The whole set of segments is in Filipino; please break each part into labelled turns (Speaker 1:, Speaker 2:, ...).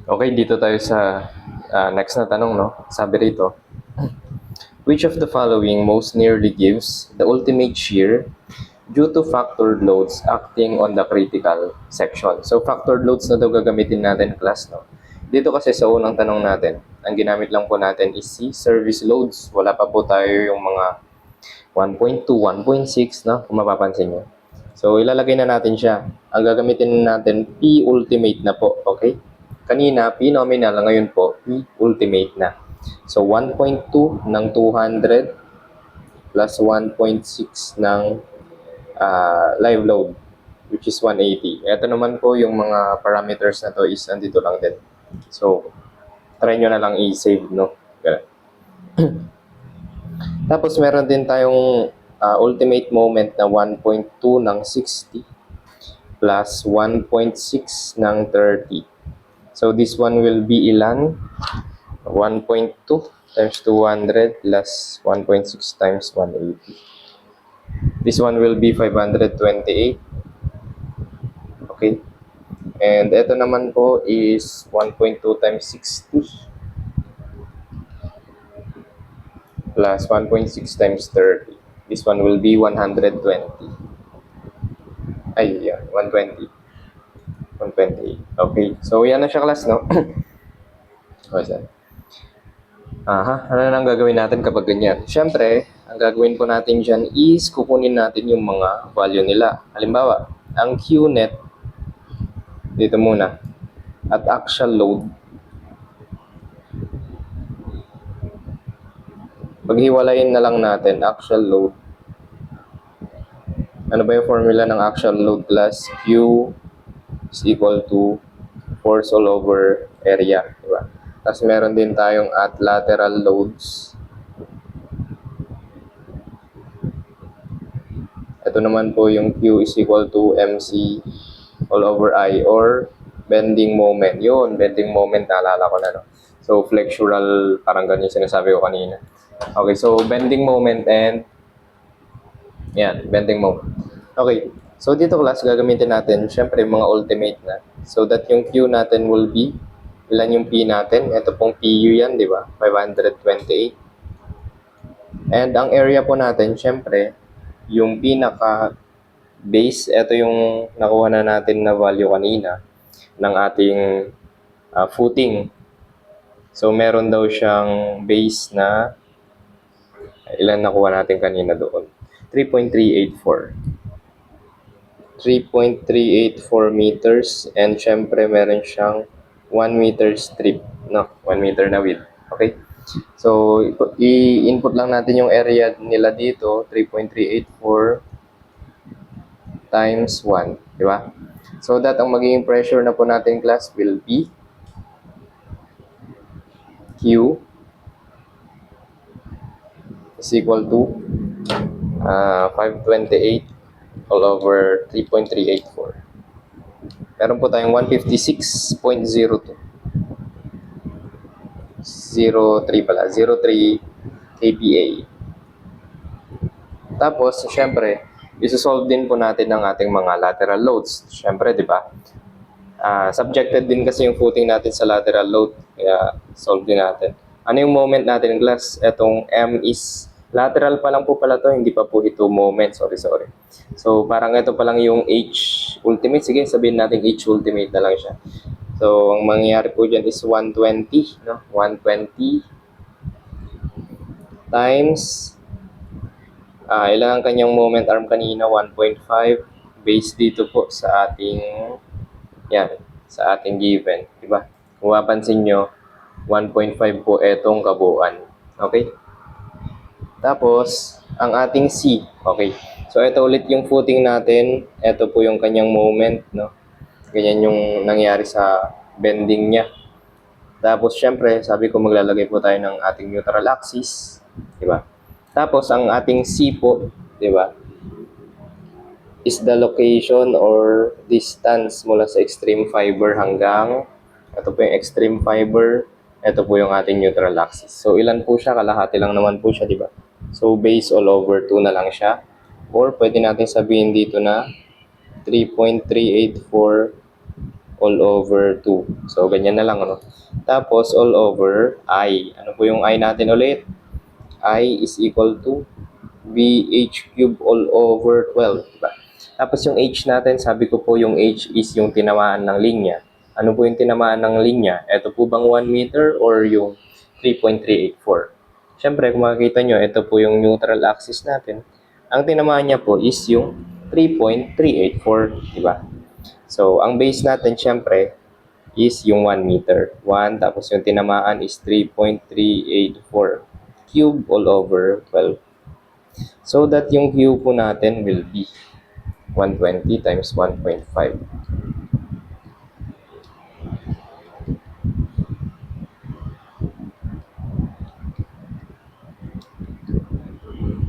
Speaker 1: Okay, dito tayo sa next na tanong, no? Sabi rito, which of the following most nearly gives the ultimate shear due to factored loads acting on the critical section? So, factored loads na daw gagamitin natin, class, no? Dito kasi sa unang tanong natin, ang ginamit lang po natin is si service loads. Wala pa po tayo yung mga 1.2, 1.6, no? Kung mapapansin nyo. So, ilalagay na natin siya. Ang gagamitin natin, P ultimate na po, okay? Kanina, P nominal, ngayon po, P ultimate na. So, 1.2 ng 200 plus 1.6 ng live load, which is 180. Ito naman po, yung mga parameters na to is andito lang din. So, try nyo na lang i-save, no? Ganun. Tapos, meron din tayong ultimate moment na 1.2 ng 60 plus 1.6 ng 30. So, this one will be ilan? 1.2 times 200 plus 1.6 times 180. This one will be 528. Okay. And ito naman po is 1.2 times 60 plus 1.6 times 30. This one will be 120. Ay, yeah, 120. 128. Okay. So, yan na siya, class, no? Okay. Ano nang gagawin natin kapag ganyan? Siyempre, ang gagawin po natin dyan is kukunin natin yung mga value nila. Halimbawa, ang Qnet, dito muna, at actual load, paghiwalayin na lang natin, actual load. Ano ba yung formula ng actual load, class? Q is equal to force all over area. Diba? Tapos meron din tayong at lateral loads. Ito naman po yung Q is equal to MC all over I or bending moment. Yun, bending moment, naalala ko na, no? So, flexural, parang ganyan sinasabi ko kanina. Okay, so bending moment and yan, bending moment. Okay, so dito, class, gagamitin natin, syempre, mga ultimate na. So that yung Q natin will be, ilan yung P natin? Ito pong PU yan, di ba? 528. And ang area po natin, syempre, yung pinaka base, ito yung nakuha na natin na value kanina ng ating footing. So, meron daw siyang base na ilan nakuha natin kanina doon? 3.384. 3.384 meters and syempre meron siyang 1 meter strip, no? 1 meter na width. Okay? So, i-input lang natin yung area nila dito, 3.384 times 1, di ba? So that ang magiging pressure na po natin, class, will be Q is equal to 528 all over 3.384. Meron po tayong 156.02. 03 pala, 03 kPa. Tapos, syempre, isosolve din po natin ang ating mga lateral loads. Syempre, di ba? Subjected din kasi yung footing natin sa lateral load. Kaya, solve din natin. Ano yung moment natin, class? Etong M is lateral pa lang po pala to, hindi pa po ito moment. Sorry. So, parang ito pa lang yung H ultimate. Sige, sabihin natin H ultimate na lang siya. So, ang mangyayari po dyan is 120, no? 120 times ilan ang kanyang moment arm kanina? 1.5 base dito po sa ating sa ating given, di ba? Kung mapansin nyo, 1.5 po etong kabuuan. Okay? Tapos, ang ating C, okay. So, ito ulit yung footing natin. Ito po yung kanyang moment, no? Ganyan yung nangyari sa bending niya. Tapos, syempre, sabi ko maglalagay po tayo ng ating neutral axis, di ba? Tapos, ang ating C po, di ba, is the location or distance mula sa extreme fiber hanggang, ito po yung extreme fiber, ito po yung ating neutral axis. So, ilan po siya? Kalahati lang naman po siya, di ba? So, base all over 2 na lang siya. Or, pwede natin sabihin dito na 3.384 all over 2. So, ganyan na lang, ano? Tapos, all over I. Ano po yung I natin ulit? I is equal to BH cube all over 12. Diba? Tapos yung H natin, sabi ko po yung H is yung tinamaan ng linya. Ano po yung tinamaan ng linya? Ito po bang 1 meter or yung 3.384? Siyempre, kung makikita nyo, ito po yung neutral axis natin. Ang tinamaan niya po is yung 3.384, diba? So, ang base natin, siyempre, is yung 1 meter. 1, tapos yung tinamaan is 3.384 cube all over 12. So that yung Q po natin will be 120 times 1.5.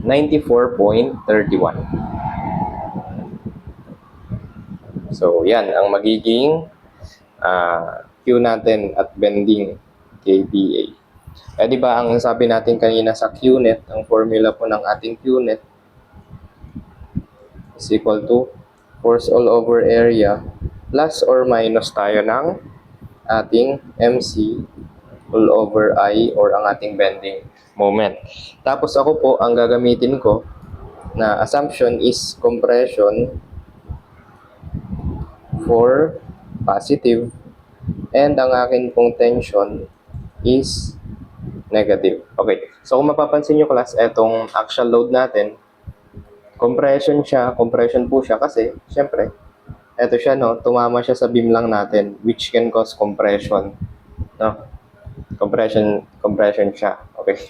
Speaker 1: 94.31. So, yan ang magiging Q natin at bending kVA. Eh, di ba ang sabi natin kanina sa QNet, ang formula po ng ating QNet is equal to force all over area plus or minus tayo ng ating MC all over I or ang ating bending moment. Tapos ako po, ang gagamitin ko na assumption is compression for positive and ang akin pong tension is negative. Okay, so kung mapapansin nyo class, etong axial load natin, compression po siya kasi, syempre, eto siya, no, tumama siya sa beam lang natin, which can cause compression, no, compression siya, okay.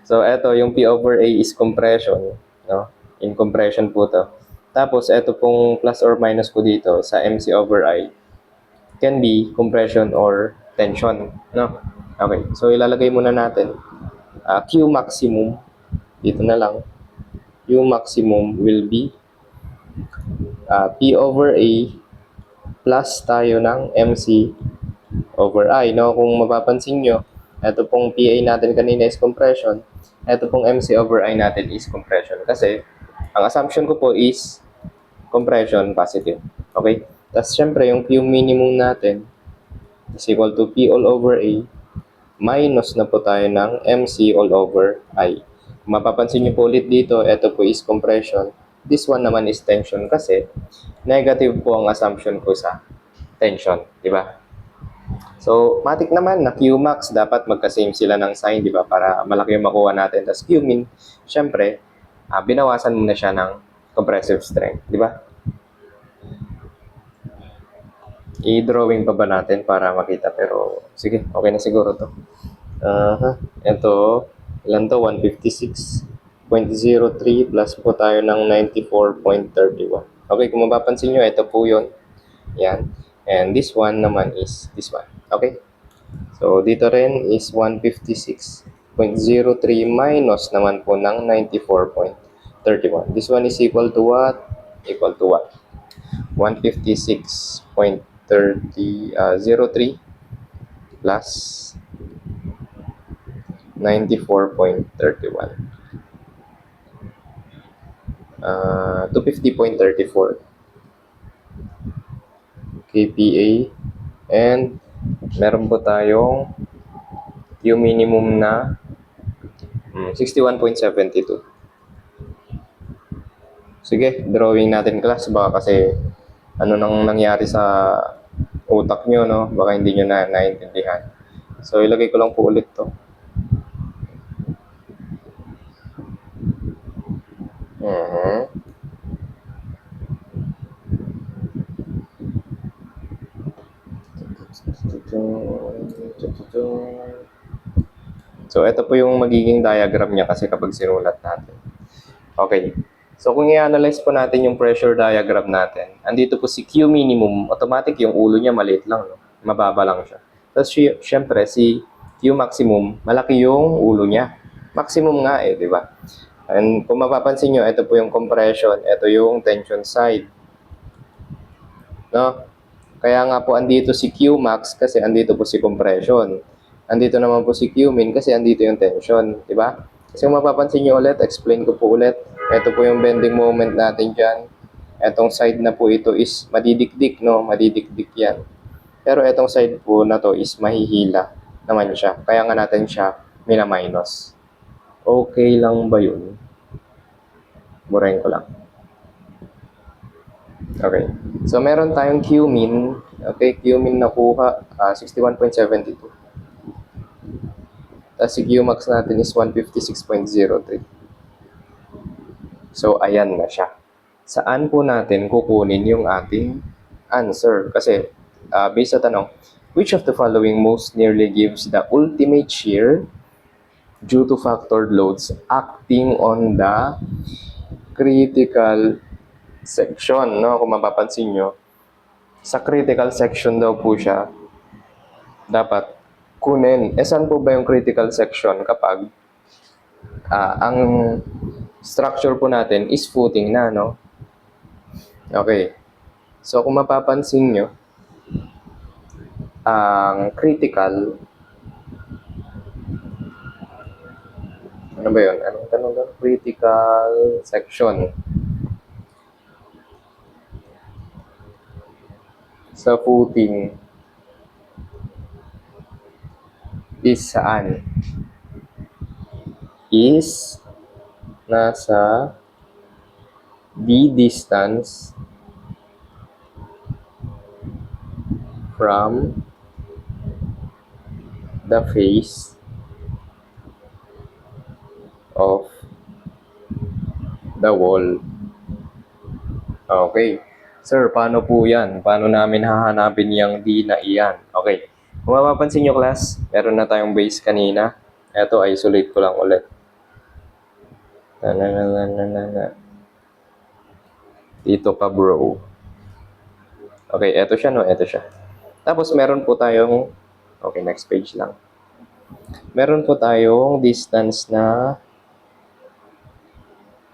Speaker 1: So, eto, yung P over A is compression, no, in compression po to. Tapos, eto pong plus or minus ko dito sa MC over I, can be compression or tension, no. Okay, so ilalagay muna natin Q maximum, dito na lang, Q maximum will be P over A plus tayo ng MC over I, no? Kung mapapansin nyo, ito pong PA natin kanina is compression, ito pong MC over I natin is compression. Kasi, ang assumption ko po is compression positive. Okay? Tapos, syempre, yung Q minimum natin is equal to P all over A minus na po tayo ng MC all over I. Kung mapapansin nyo po ulit dito, ito po is compression. This one naman is tension kasi negative po ang assumption ko sa tension, di ba? So, matik naman na Qmax dapat magka-same sila ng sign, di ba? Para malaki yung makuha natin. Tapos Qmin, syempre, binawasan muna siya ng compressive strength, di ba? I-drawing pa ba natin para makita? Pero, sige, okay na siguro to. Ito, ilan to? 156.03 plus po tayo ng 94.31. Okay, kung mapapansin nyo, ito po yun. Yan. And this one naman is this one. Okay? So, dito rin is 156.03 minus naman po ng 94.31. This one is equal to what? Equal to what? 156.03 plus 94.31. 250.34 kPa and meron po tayong Q minimum na 61.72. Sige, drawing natin class. Baka kasi ano nang nangyari sa utak nyo, no? Baka hindi nyo na naintindihan. So, ilagay ko lang po ulit to. So, ito po yung magiging diagram niya kasi kapag sinulat natin. Okay. So, kung i-analyze po natin yung pressure diagram natin, andito po si Q minimum, automatic yung ulo niya maliit lang, no? Mababa lang siya. Tapos, syempre, si Q maximum, malaki yung ulo niya. Maximum nga di ba? And kung mapapansin nyo, ito po yung compression, ito yung tension side. No? Kaya nga po andito si Q max kasi andito po si compression. Andito naman po si Q min kasi andito yung tension, di ba? Kasi kung mapapansin nyo ulit, explain ko po ulit. Ito po yung bending moment natin dyan. Etong side na po ito is madidikdik, no? Madidikdik yan. Pero itong side po na to is mahihila naman siya. Kaya nga natin siya mina-minus. Okay lang ba yun? Burahin ko lang. Okay. So, meron tayong Q-min. Okay, Q-min nakuha, 61.72. Tapos si Q-max natin is 156.03. So, ayan na siya. Saan po natin kukunin yung ating answer? Kasi, based sa tanong, which of the following most nearly gives the ultimate shear due to factored loads acting on the critical section, no? Kung mapapansin nyo, sa critical section daw po siya dapat kunin. Saan po ba yung critical section kapag ang structure po natin is footing na, no? Okay. So, kung mapapansin nyo, ang critical, ano ba yun? Anong tanong doon? Critical section. Sa footing is saan? Is nasa D distance from the face of the wall. Okay. Sir, paano po yan? Paano namin hahanapin yung D na iyan? Okay. Kung mapapansin nyo, class, meron na tayong base kanina. Ito, isolate ko lang ulit. Dito pa, bro. Okay, eto siya, no? Eto siya. Tapos, meron po tayong... Okay, next page lang. Meron po tayong distance na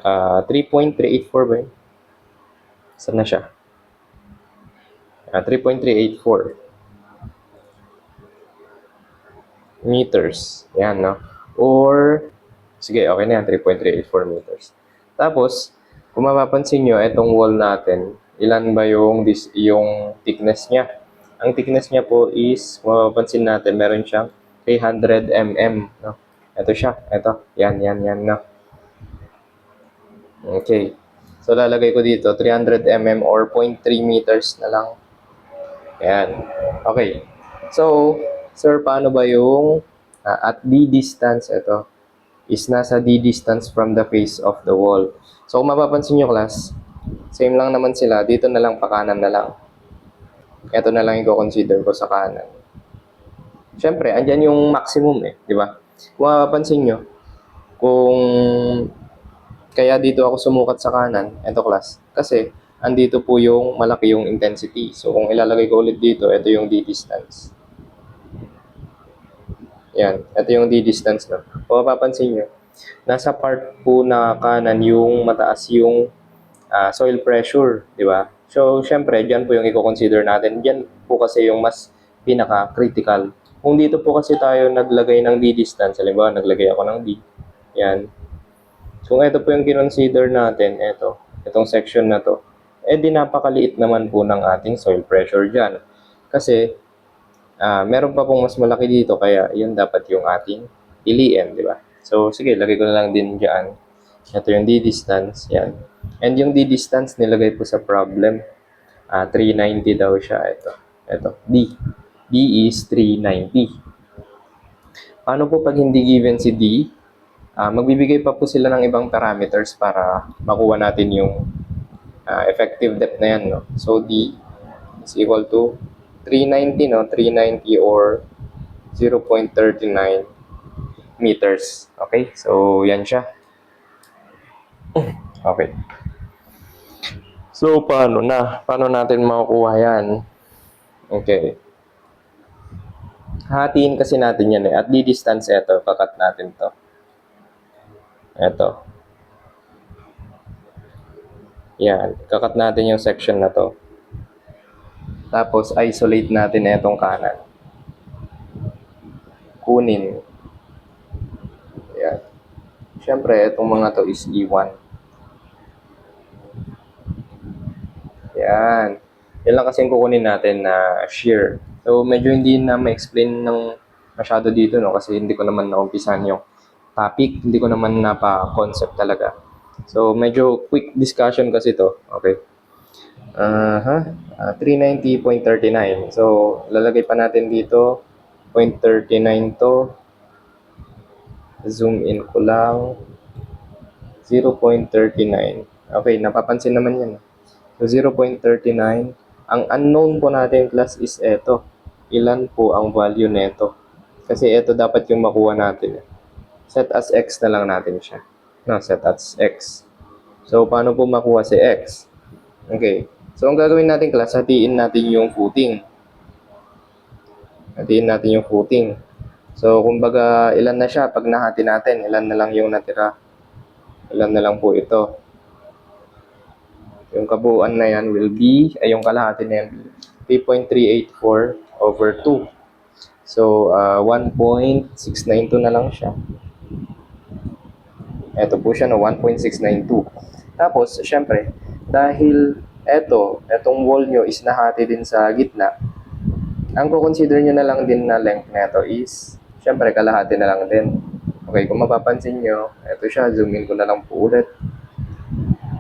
Speaker 1: 3.384 ba yun? Saan na siya? 3.384 meters. Yan, no? Or, sige, okay na yan, 3.384 meters. Tapos, kung mapapansin nyo, itong wall natin, ilan ba yung thickness niya? Ang thickness niya po is, kung mapapansin natin, meron siyang 300 mm, no? Ito siya, ito. Yan, no? Okay. So, lalagay ko dito, 300 mm or 0.3 meters na lang. Ayan. Okay. So, sir, paano ba yung at D distance, ito, is nasa D distance from the face of the wall. So, kung mapapansin nyo, class, same lang naman sila. Dito na lang, pakanan na lang. Ito na lang yung consider ko sa kanan. Siyempre, andyan yung maximum di ba? Kung mapapansin nyo, kung kaya dito ako sumukat sa kanan, ito class, kasi andito po yung malaki yung intensity. So, kung ilalagay ko ulit dito, ito yung D distance. Yan, ito yung D distance. No? Kung mapapansin nyo, nasa part po na kanan yung mataas yung soil pressure, di ba? So, syempre, dyan po yung i-consider natin. Dyan po kasi yung mas pinaka-critical. Kung dito po kasi tayo naglagay ng D distance, halimbawa, naglagay ako ng D, yan. So, ito po yung kinonsider natin, itong section na to, di napakaliit naman po ng ating soil pressure dyan. Kasi, meron pa pong mas malaki dito, kaya yun dapat yung ating piliin, di ba? So, sige, lagay ko na lang din dyan. Ito yung D distance, yan. And yung D distance, nilagay po sa problem. 390 daw siya, ito, D. D is 390. Paano po pag hindi given si D? Magbibigay pa po sila ng ibang parameters para makuha natin yung effective depth na yan, no? So, D is equal to 390, no? 390 or 0.39 meters. Okay? So, yan siya. Okay. So, paano na? Paano natin makukuha yan? Okay. Hatiin kasi natin yan At D distance, kakat natin to. Ito. Yan. Kakat natin yung section na to. Tapos, isolate natin itong kanan. Kunin. Yan. Siyempre, itong mga to is E1. Yan. Yan lang kasi kukunin natin na shear So, medyo hindi na ma-explain ng masyado dito, no? Kasi hindi ko naman naumpisan yung topic, hindi ko naman napa-concept talaga. So, medyo quick discussion kasi to. Okay. 390.39. So, lalagay pa natin dito, 0.39 to. Zoom in ko lang. 0.39. Okay, napapansin naman yan. So, 0.39. Ang unknown po natin, class, is eto. Ilan po ang value neto? Kasi ito dapat yung makuha natin. Set as x na lang natin siya. No, set as x. So, paano po makuha si x? Okay. So, ang gagawin natin, class, hatiin natin yung footing. Hatiin natin yung footing. So, kumbaga, ilan na siya? Pag nahati natin, ilan na lang yung natira? Ilan na lang po ito? Yung kabuuan na yan will be, ay yung kalahati na yan, 3.384 over 2. So, 1.692 na lang siya. Ito po siya, no, 1.692. Tapos, syempre, dahil etong wall nyo is nahati din sa gitna, ang kukonsider nyo na lang din na length neto is, syempre, kalahati na lang din. Okay, kung mapapansin nyo, ito siya, zoom in ko na lang po ulit.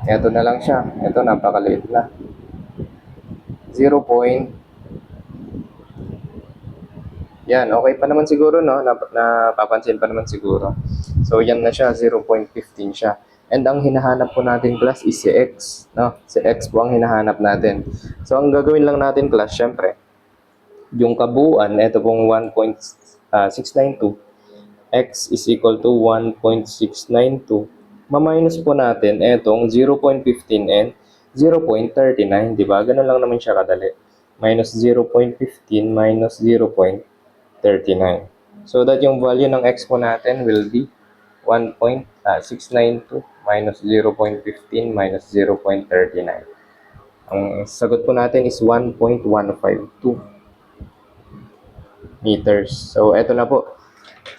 Speaker 1: Ito na lang siya. Ito, napakaliit na. 0. Yan, okay pa naman siguro, no? Napapansin pa naman siguro. So, yan na siya, 0.15 siya. And ang hinahanap po natin, class, is si x. No? Si x po ang hinahanap natin. So, ang gagawin lang natin, class, syempre, yung kabuuan, ito pong 1.692, x is equal to 1.692. Ma-minus po natin etong 0.15 and 0.39, di ba? Ganun lang naman siya kadali. Minus 0.15 minus 0.39. So that yung value ng x po natin will be 1.692 minus 0.15 minus 0.39. Ang sagot po natin is 1.152 meters. So, eto na po.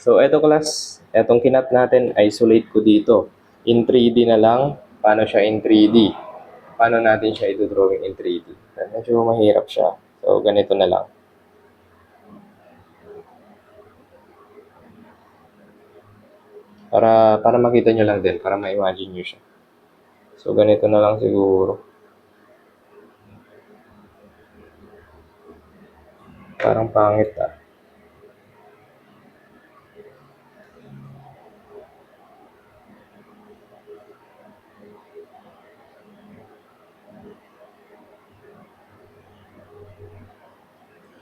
Speaker 1: So, eto class, etong kinat natin, isolate ko dito. In 3D na lang. Paano siya in 3D? Paano natin siya ito-drawing in 3D? Medyo mahirap siya. So, ganito na lang. Para makita nyo lang din, para ma-imagine nyo siya. So, ganito na lang siguro. Parang pangit ah.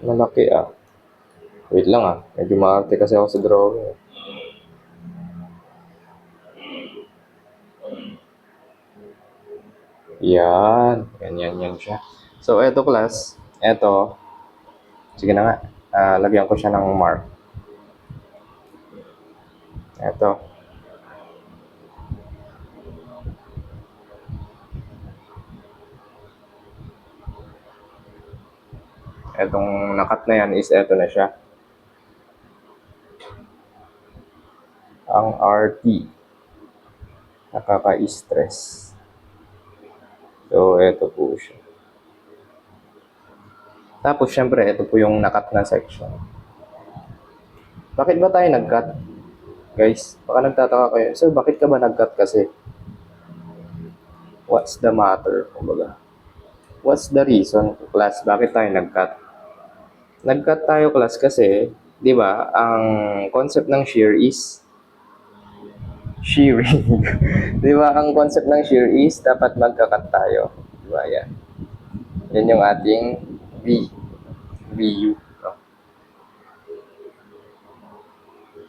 Speaker 1: Malaki ah. Wait lang ah. Medyo maarte kasi ako sa drawing eh. Yan. Yan siya. So, eto class. Eto. Sige na nga. Lagyan ko siya ng mark. Eto. Etong nakat na yan is eto na siya. Ang RT. Nakaka-stress. So, eto po siya. Tapos, syempre, ito po yung nakat na section. Bakit ba tayo nag-cut? Guys, baka nagtataka kayo. So, bakit ka ba nag-cut kasi? What's the matter? Kumbaga. What's the reason, class? Bakit tayo nag-cut? Nag-cut tayo, class, kasi, di ba, ang concept ng shear is shearing. Di ba, ang concept ng shear is dapat magka-cut tayo. Di ba, yan. Yan yung ating VU. No?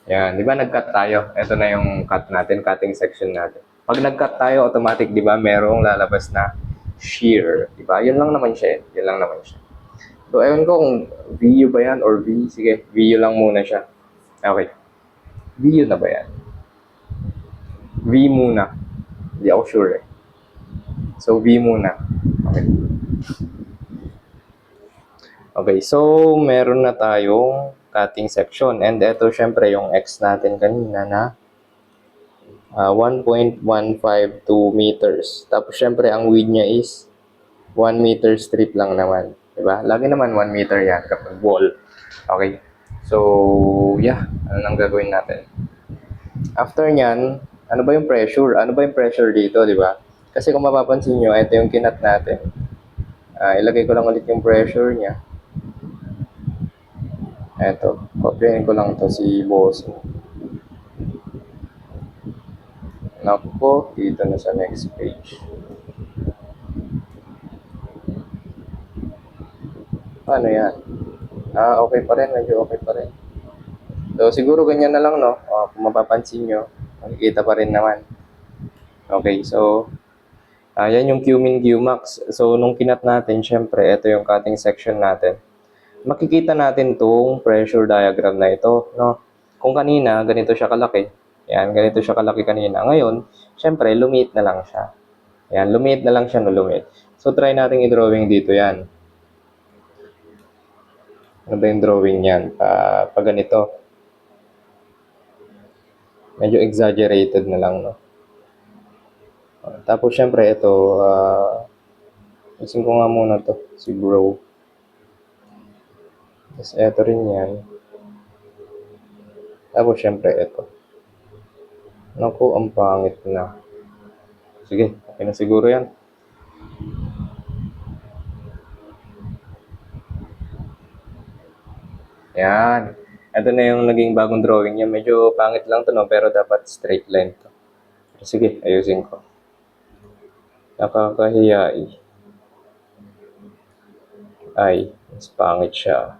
Speaker 1: Yan, di ba, nag-cut tayo. Ito na yung cut natin, cutting section natin. Pag nag-cut tayo, automatic, di ba, merong lalabas na shear. Di ba, yun lang naman siya. Yun lang naman siya. So, ewan ko kung VU ba yan or V. Sige, VU lang muna siya. Okay. VU na ba yan? V muna. Hindi ako sure eh. So, V muna. Okay. Okay, so meron na tayong cutting section. And ito, syempre, yung X natin kanina na 1.152 meters. Tapos, syempre, ang width niya is 1 meter strip lang naman. Diba? Lagi naman 1 meter yan kapag wall. Okay? So, yeah. Ano nang gagawin natin? After nyan, ano ba yung pressure? Ano ba yung pressure dito, di ba? Kasi kung mapapansin nyo, ito yung kinat natin. Ilagay ko lang ulit yung pressure niya. Ito, copyahin ko lang to si boss. Naku, dito na sa next page. Paano yan? Okay pa rin, medyo okay pa rin. So, siguro ganyan na lang, no? Kung mapapansin nyo, makikita pa rin naman. Okay, so, yan yung Qmin Qmax. So, nung kinat natin, syempre, ito yung cutting section natin. Makikita natin tong pressure diagram na ito, no? Kung kanina, ganito siya kalaki. Yan, ganito siya kalaki kanina. Ngayon, syempre, lumiit na lang siya. Yan, lumiit na lang siya, no, lumiit. So, try natin i-drawing dito yan. Ano ba yung drawing yan? Pag ganito. Medyo exaggerated na lang, no? Tapos, syempre, ito, isin ko nga muna to, si bro. Tapos, ito rin yan. Tapos, syempre, ito. Naku, ang pangit na. Sige, okay na siguro yan. Yan. Ito na yung naging bagong drawing niya. Medyo pangit lang to, no? Pero dapat straight line to. Sige, ayusin ko. Nakakahiya eh. Ay, mas pangit siya.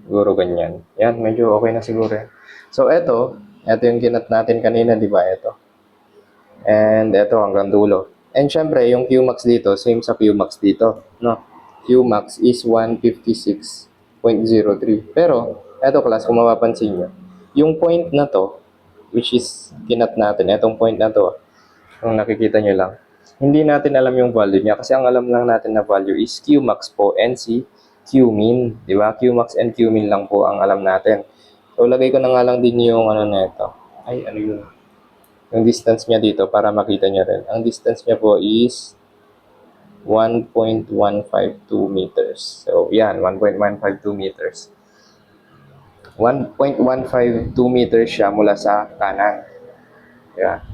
Speaker 1: Siguro ganyan. Yan, medyo okay na siguro yan. So, ito yung kinat natin kanina, di ba? Ito. And ito hanggang dulo. And syempre, yung Qmax dito, same sa Qmax dito. No? Qmax is 156.03. Pero, ito class, kung mapapansin nyo, yung point na to, which is kinat natin, itong point na to, kung nakikita nyo lang, hindi natin alam yung value niya kasi ang alam lang natin na value is Qmax po and si Qmin, di ba? Qmax and Qmin lang po ang alam natin. So, lagay ko na nga lang din yung ano na ito. Ay, ano yun? Yung distance niya dito para makita niya rin. Ang distance niya po is 1.152 meters. So, yan, 1.152 meters. 1.152 meters siya mula sa kanan. Yeah.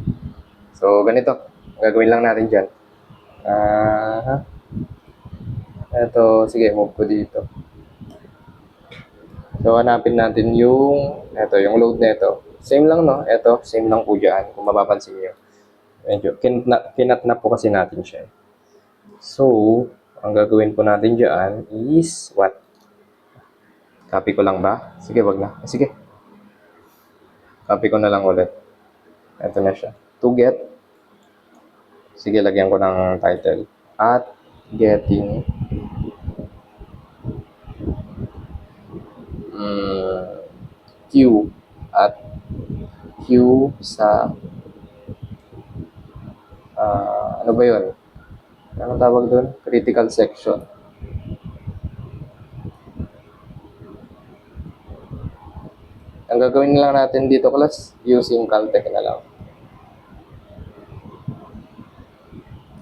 Speaker 1: So, ganito. Gagawin lang natin dyan. Ito, sige, move ko dito. So, hanapin natin yung load na ito. Same lang, no? Ito, same lang po dyan, kung mapapansin nyo. Medyo, kinat na po kasi natin siya. So, ang gagawin po natin dyan is what? Copy ko lang ba? Sige, wag na. Sige. Copy ko na lang ulit. Ito na siya. To get. Sige, lagyan ko ng title. At getting Q at Q sa ano ba yun? Anong tawag doon? Critical section. Ang gagawin lang natin dito, class, using Caltech na lang.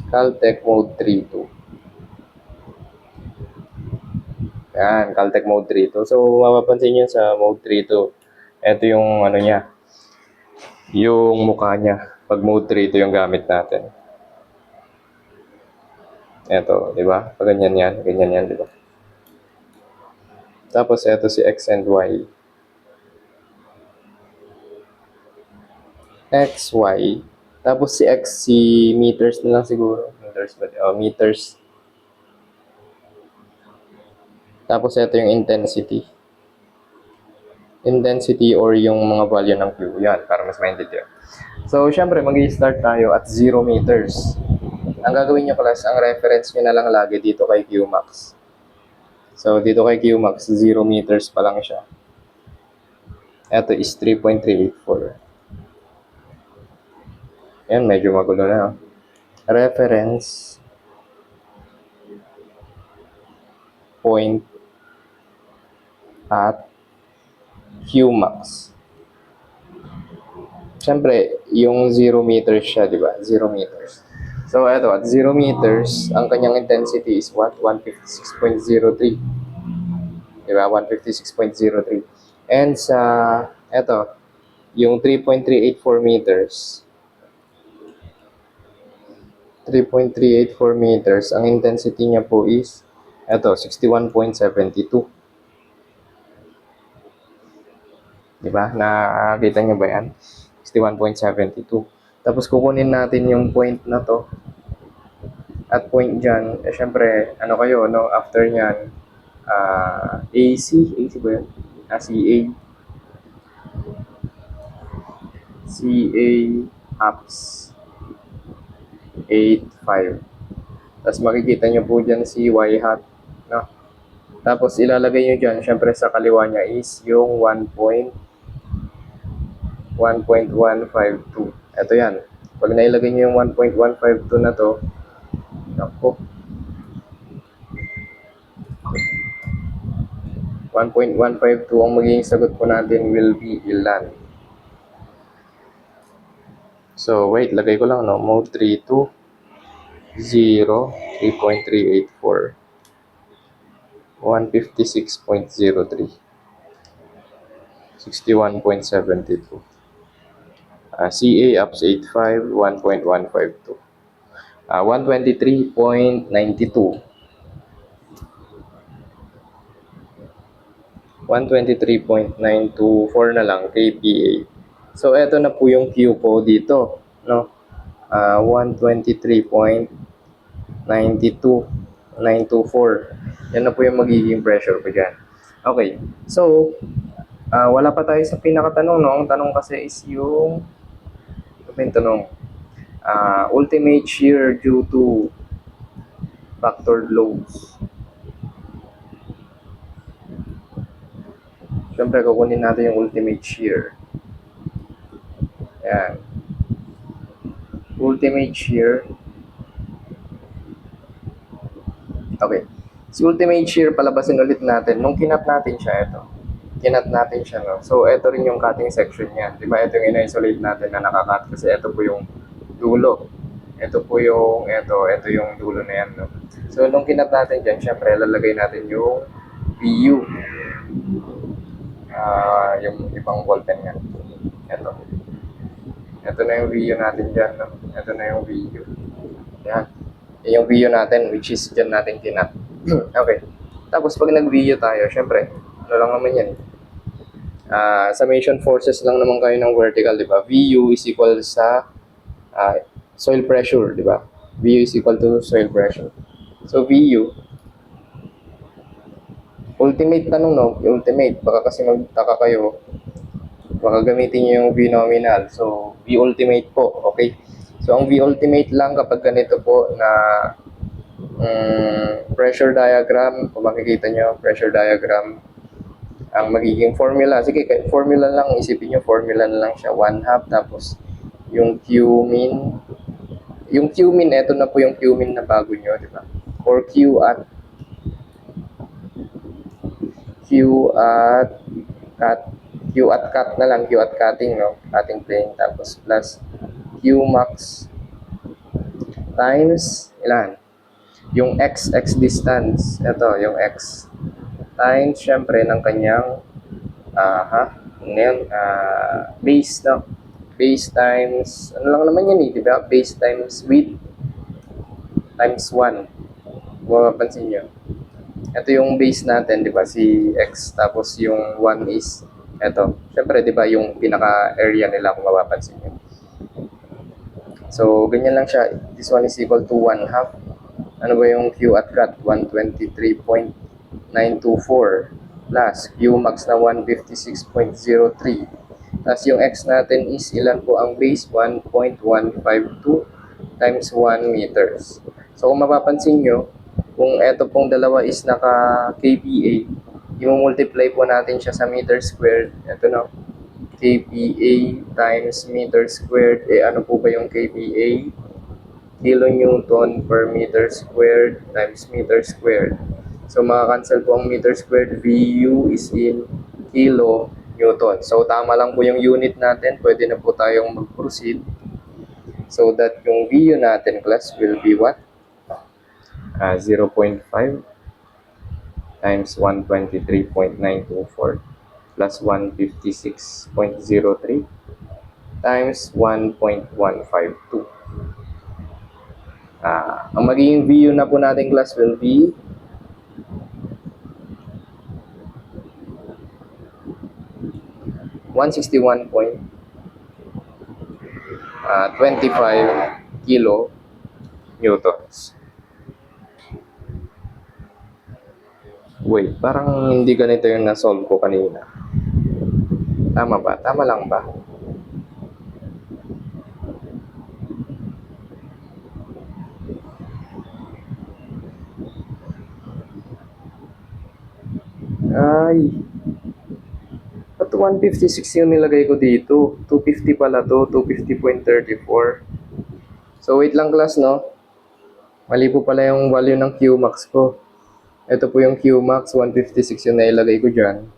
Speaker 1: Caltech mode 3.2. Yan, Caltech mode 3.2. So, mapapansin nyo sa mode 3.2, ito yung ano niya, yung mukha niya. Pag mode 3.2 yung gamit natin. Ito, di ba? Pag ganyan yan, di ba? Tapos, ito si X and Y. X, Y. Tapos si X, si meters na lang siguro. Meters ba? Meters. Tapos ito yung intensity. Intensity or yung mga value ng Q. Yan, para mas maintindihan. So, syempre, mag-i-start tayo at 0 meters. Ang gagawin nyo, class, ang reference nyo na lang lagi dito kay Qmax. So, dito kay Qmax, 0 meters pa lang siya. Ito is 3.384. Yan, medyo magulo na. Reference point at Qmax. Siyempre, yung 0 meters siya, di ba? 0 meters. So, ito, at 0 meters, ang kanyang intensity is what? 156.03. Diba? 156.03. And sa, ito, yung 3.384 meters, 3.384 meters, ang intensity niya po is, ito, 61.72. Diba? Nakakita niyo ba yan? 61.72. Tapos kukunin natin yung point na to. At point dyan, syempre, ano kayo, no? After nyan, AC ba yun? CA apps 8.5. Tapos makikita nyo po dyan si Y hat, no? Tapos ilalagay nyo dyan, syempre sa kaliwa niya is yung 1.152. Ito yan. Pag nailagay nyo yung 1.152 na to, ako, 1.152 ang magiging sagot po natin will be ilan. So, wait, lagay ko lang, no? Mode 32, 0, 3.384, 156.03, 61.72. CA apps 8.5, 1.152. 123.92. 123.924 na lang kPa. So, eto na po yung Q po dito, no? 123.92924. Yan na po yung magiging pressure ko dyan. Okay. So, wala pa tayo sa pinakatanong, no? Ang tanong kasi is yung, ito yung tanong, ultimate shear due to factored loads. Siyempre, kukunin natin yung ultimate shear. Ayan. Ultimate shear. Okay. Si ultimate shear, palabasin ulit natin. Nung kinat natin siya, ito. Kinat natin siya, no? So, ito rin yung cutting section niya. Di ba? Ito yung in-isolate natin na nakakat kasi ito po yung dulo. Ito po yung, ito yung dulo na yan, no? So, nung kinat natin dyan, syempre, lalagay natin yung VU. Yung ibang ballpen nga. Ito. Ito na yung VU natin dyan, no? Ito na yung VU. Yan. Yung VU natin, which is dyan natin kinat. Okay. Tapos, pag nag-VU tayo, syempre, ano lang naman yan, summation forces lang naman kayo ng vertical, di ba? VU is equal sa soil pressure, di ba? VU is equal to soil pressure. So, VU, ultimate tanong, no? Ultimate, baka kasi magtaka kayo, baka gamitin nyo yung V nominal. So, V ultimate po, okay? So, ang V ultimate lang kapag ganito po na pressure diagram, kung makikita nyo, pressure diagram, ang magiging formula, sige, formula lang, isipin nyo, formula na lang siya, 1/2, tapos yung Q-min, ito na po yung Q-min na bago nyo, di ba? Or Q at cut na lang, Q at cutting, no? Cutting plane, tapos plus Q max times, ilan? Yung x distance, ito, yung x, times, syempre, ng kanyang, base, no? Base times, ano lang naman yan, di ba? Base times width, times 1. Mapapansin nyo. Ito yung base natin, di ba? Si x, tapos yung 1 is, ito. Syempre, di ba, yung pinaka-area nila, kung mapapansin nyo. So, ganyan lang siya. This one is equal to 1/2. Ano ba yung Q at cut? 123.924 plus Q max na 156.03. Tapos yung X natin is ilan po ang base? 1.152 times 1 meters. So kung mapapansin nyo, kung ito pong dalawa is naka kPa, i-multiply po natin siya sa meter squared. Ito no, kPa times meter squared. Ano po ba yung kPa? Kilonewton per meter squared times meter squared. So, makakancel po ang meter squared. VU is in kilonewton. So, tama lang po yung unit natin. Pwede na po tayong mag-proceed So that yung VU natin, class, will be what? 0.5 times 123.924 plus 156.03 times 1.152. Ang magiging VU na po natin, class, will be 161.25 kilo newtons. Wait, parang hindi ganito yung na-solve ko kanina. Tama ba? Tama lang ba? Ay, ba't 156 yung nilagay ko dito? 250 pala to, 250.34. So wait lang, class, no? Mali po pala yung value ng Qmax ko. Ito po yung Qmax, 156 yung nailagay ko dyan.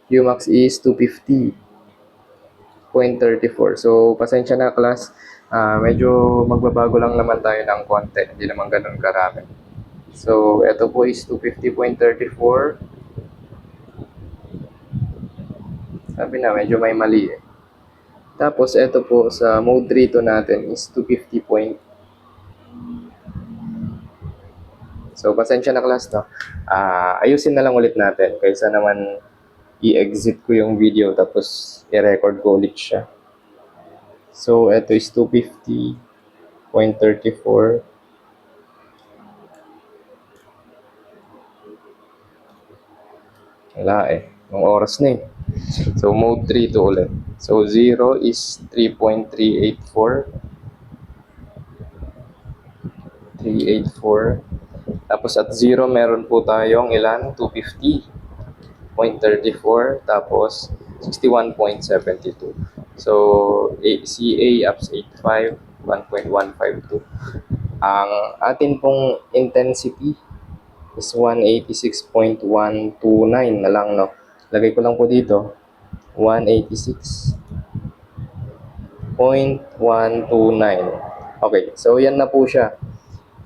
Speaker 1: Qmax is 250.34. So pasensya na, class. Medyo magbabago lang naman tayo ng konti. Hindi naman ganun karami. So ito po is 250.34. Sabi na, medyo may mali eh. Tapos, ito po sa mode 3 to natin is 250. So, pasensya na, class, no? Ayusin na lang ulit natin kaysa naman i-exit ko yung video tapos i-record ko ulit siya. So, ito is 250.34. Wala eh. Yung oras na eh. So, mode 3 to ulit. So, 0 is 3.384. 384. Tapos at 0, meron po tayong ilan? 250.34. Tapos, 61.72. So, CA ups 85, 1.152. Ang atin pong intensity is 186.129 na lang, no? Lagay ko lang po dito, 186.129. Okay, so yan na po siya.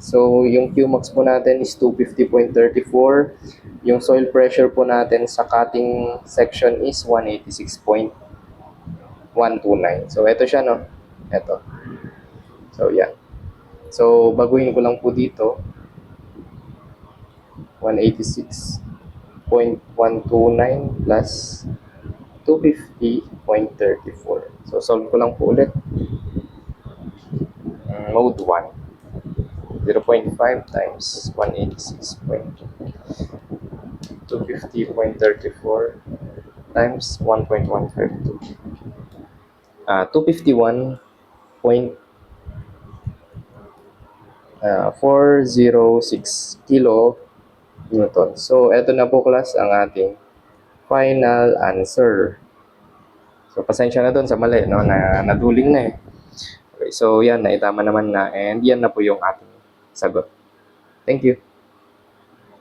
Speaker 1: So, yung Qmax po natin is 250.34. Yung soil pressure po natin sa cutting section is 186.129. So, ito siya, no? Ito. So, yan. So, baguhin ko lang po dito. 186.129 plus 250.34. So, solve ko lang po ulit. Mode 1. 0.5 times 186.250.34 times 1.152. 251.406 kilo Newton. So, eto na po, class, ang ating final answer. So, pasensya na dun sa mali, no? Naduling na eh. Okay, so, yan, naitama naman na. And yan na po yung ating sagot. Thank you.